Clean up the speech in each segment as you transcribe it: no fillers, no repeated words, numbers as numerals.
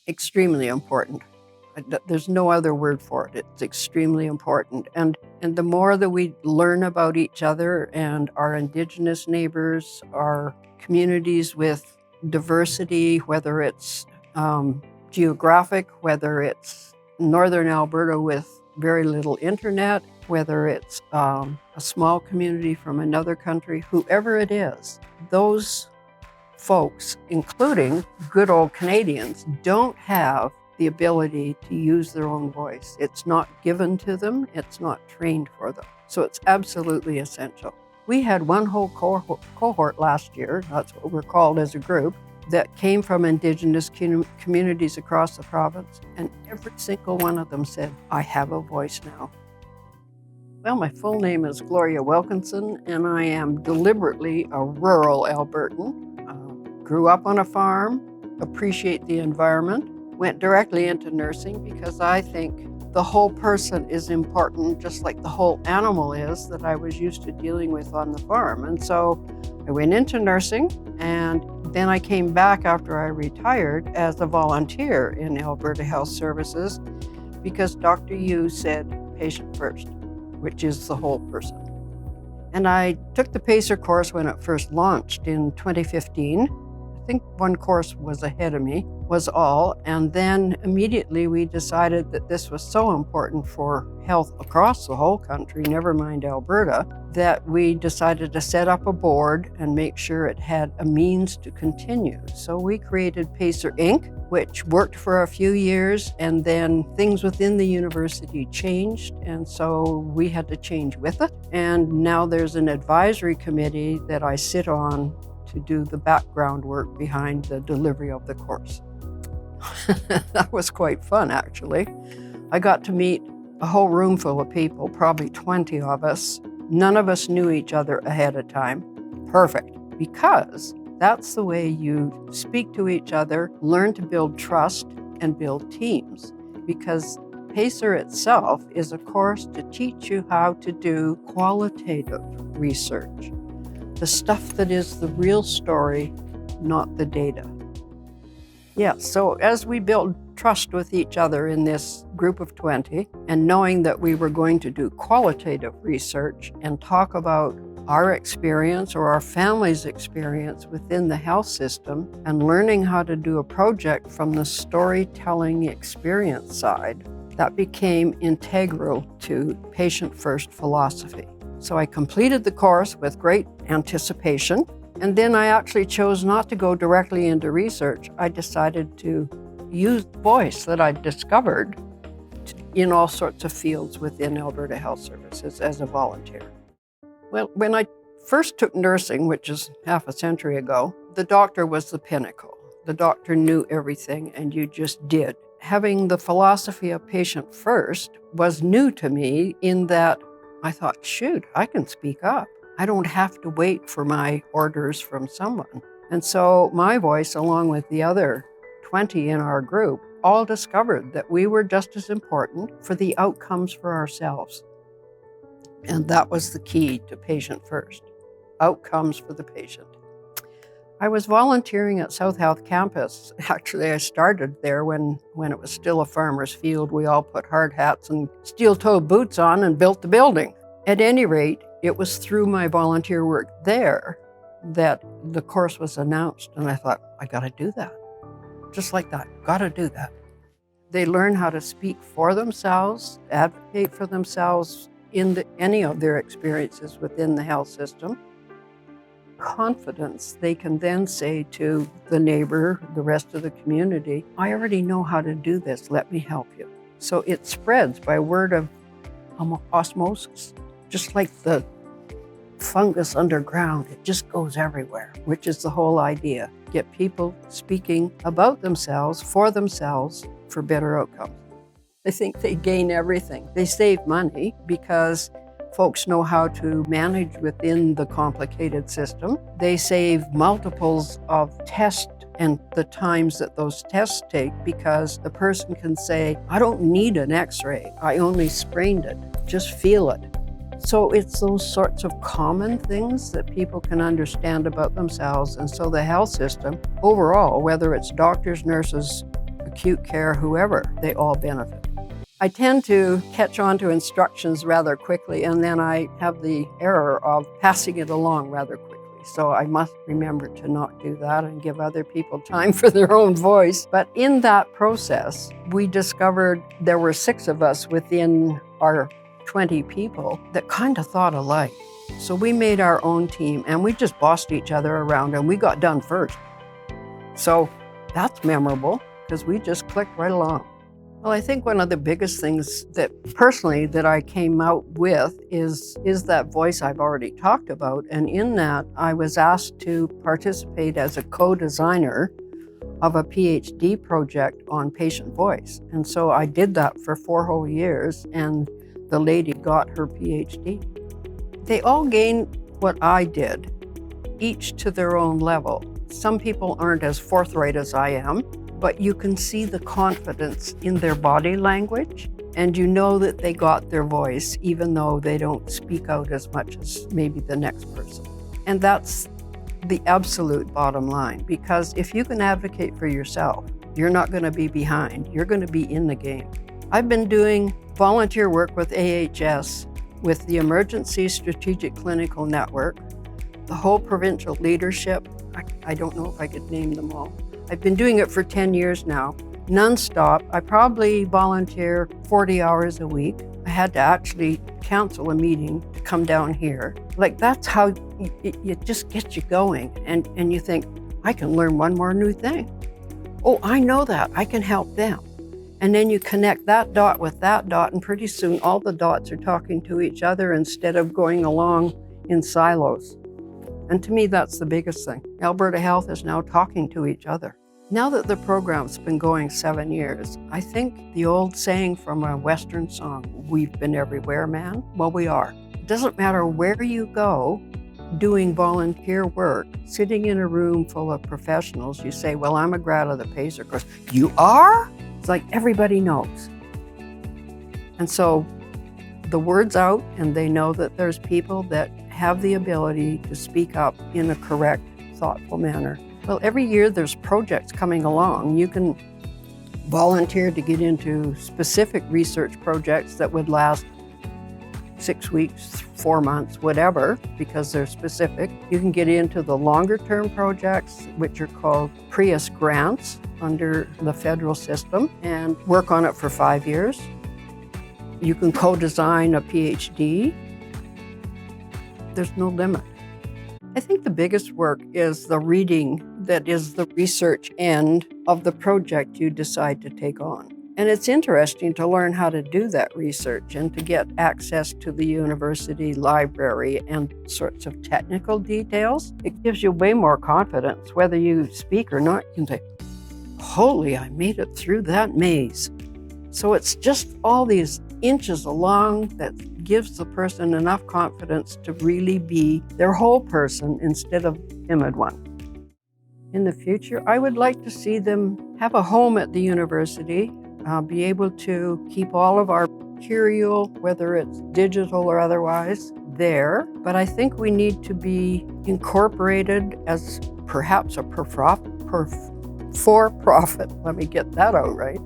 extremely important. There's no other word for it. It's extremely important. And the more that we learn about each other and our Indigenous neighbors, our communities with diversity, whether it's geographic, whether it's northern Alberta with very little internet, whether it's a small community from another country, whoever it is, those folks, including good old Canadians, don't have the ability to use their own voice. It's not given to them, it's not trained for them. So it's absolutely essential. We had one whole cohort last year, that's what we're called as a group, that came from Indigenous communities across the province, and every single one of them said, I have a voice now. Well, my full name is Gloria Wilkinson, and I am deliberately a rural Albertan. Grew up on a farm, appreciate the environment, went directly into nursing because I think the whole person is important, just like the whole animal is that I was used to dealing with on the farm. And so I went into nursing, and then I came back after I retired as a volunteer in Alberta Health Services because Dr. Yu said patient first, which is the whole person. And I took the PaCER course when it first launched in 2015. I think one course was ahead of me, was all. And then immediately we decided that this was so important for health across the whole country, never mind Alberta, that we decided to set up a board and make sure it had a means to continue. So we created PaCER Inc., which worked for a few years, and then things within the university changed, and so we had to change with it. And now there's an advisory committee that I sit on to do the background work behind the delivery of the course. That was quite fun, actually. I got to meet a whole room full of people, probably 20 of us. None of us knew each other ahead of time. Perfect, because that's the way you speak to each other, learn to build trust, and build teams. Because PaCER itself is a course to teach you how to do qualitative research. The stuff that is the real story, not the data. Yeah, so as we build trust with each other in this group of 20, and knowing that we were going to do qualitative research and talk about our experience or our family's experience within the health system, and learning how to do a project from the storytelling experience side, that became integral to patient-first philosophy. So I completed the course with great anticipation, and then I actually chose not to go directly into research. I decided to use the voice that I discovered in all sorts of fields within Alberta Health Services as a volunteer. Well, when I first took nursing, which is half a century ago, the doctor was the pinnacle. The doctor knew everything, and you just did. Having the philosophy of patient first was new to me in that I thought, shoot, I can speak up. I don't have to wait for my orders from someone. And so my voice, along with the other 20 in our group, all discovered that we were just as important for the outcomes for ourselves. And that was the key to patient first, outcomes for the patient. I was volunteering at South Health Campus. Actually, I started there when it was still a farmer's field. We all put hard hats and steel-toed boots on and built the building. At any rate, it was through my volunteer work there that the course was announced, and I thought, I gotta do that. Just like that, gotta do that. They learn how to speak for themselves, advocate for themselves in any of their experiences within the health system. Confidence, they can then say to the neighbor, the rest of the community, I already know how to do this, let me help you. So it spreads by word of osmosis, just like the fungus underground, it just goes everywhere, which is the whole idea. Get people speaking about themselves, for better outcomes. I think they gain everything. They save money because folks know how to manage within the complicated system. They save multiples of tests and the times that those tests take because the person can say, I don't need an x-ray, I only sprained it, just feel it. So it's those sorts of common things that people can understand about themselves. And so the health system overall, whether it's doctors, nurses, acute care, whoever, they all benefit. I tend to catch on to instructions rather quickly, and then I have the error of passing it along rather quickly. So I must remember to not do that and give other people time for their own voice. But in that process, we discovered there were 6 of us within our 20 people that kind of thought alike. So we made our own team, and we just bossed each other around, and we got done first. So that's memorable because we just clicked right along. Well, I think one of the biggest things that personally that I came out with is that voice I've already talked about. And in that, I was asked to participate as a co-designer of a PhD project on patient voice. And so I did that for 4 whole years, and the lady got her PhD. They all gain what I did, each to their own level. Some people aren't as forthright as I am, but you can see the confidence in their body language, and you know that they got their voice, even though they don't speak out as much as maybe the next person. And that's the absolute bottom line, because if you can advocate for yourself, you're not going to be behind, you're going to be in the game. I've been doing volunteer work with AHS, with the Emergency Strategic Clinical Network, the whole provincial leadership. I don't know if I could name them all. I've been doing it for 10 years now, nonstop. I probably volunteer 40 hours a week. I had to actually cancel a meeting to come down here. Like, that's how it just gets you going. And you think, I can learn one more new thing. Oh, I know that, I can help them. And then you connect that dot with that dot, and pretty soon all the dots are talking to each other instead of going along in silos. And to me, that's the biggest thing. Alberta Health is now talking to each other. Now that the program's been going 7 years, I think the old saying from a Western song, we've been everywhere, man. Well, we are. It doesn't matter where you go doing volunteer work, sitting in a room full of professionals, you say, well, I'm a grad of the PaCER course. You are? It's like everybody knows. And so the word's out, and they know that there's people that have the ability to speak up in a correct, thoughtful manner. Well, every year there's projects coming along. You can volunteer to get into specific research projects that would last 6 weeks, 4 months, whatever, because they're specific. You can get into the longer term projects, which are called PRIUS grants under the federal system, and work on it for 5 years. You can co-design a PhD. There's no limit. I think the biggest work is the reading that is the research end of the project you decide to take on. And it's interesting to learn how to do that research and to get access to the university library and sorts of technical details. It gives you way more confidence. Whether you speak or not, you can say, holy, I made it through that maze. So it's just all these inches along that gives the person enough confidence to really be their whole person instead of timid one. In the future, I would like to see them have a home at the university, be able to keep all of our material, whether it's digital or otherwise, there. But I think we need to be incorporated as perhaps a for-profit, let me get that out right,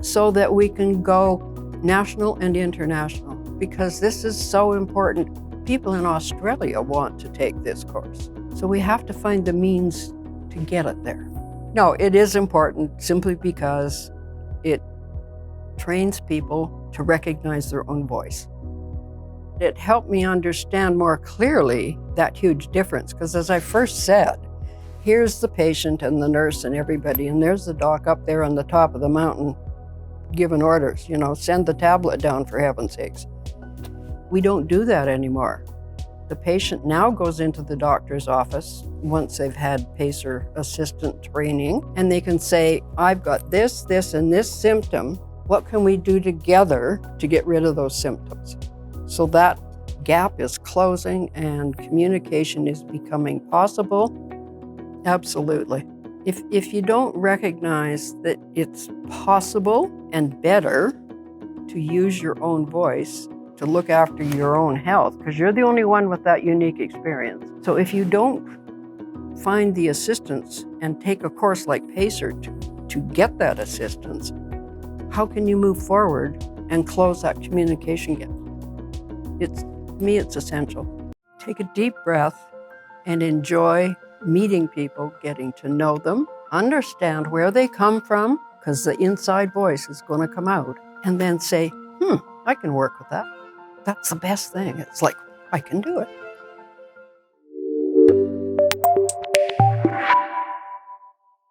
so that we can go national and international, because this is so important. People in Australia want to take this course, so we have to find the means to get it there. No, it is important simply because it trains people to recognize their own voice. It helped me understand more clearly that huge difference, because as I first said, here's the patient and the nurse and everybody, and there's the doc up there on the top of the mountain giving orders, send the tablet down for heaven's sakes. We don't do that anymore. The patient now goes into the doctor's office once they've had PaCER assistant training, and they can say, I've got this, this, and this symptom. What can we do together to get rid of those symptoms? So that gap is closing and communication is becoming possible. Absolutely. If you don't recognize that it's possible and better to use your own voice to look after your own health, because you're the only one with that unique experience. So if you don't find the assistance and take a course like PaCER to get that assistance, how can you move forward and close that communication gap? To me, it's essential. Take a deep breath and enjoy meeting people, getting to know them, understand where they come from, because the inside voice is going to come out, and then say, I can work with that. That's the best thing. It's like, I can do it.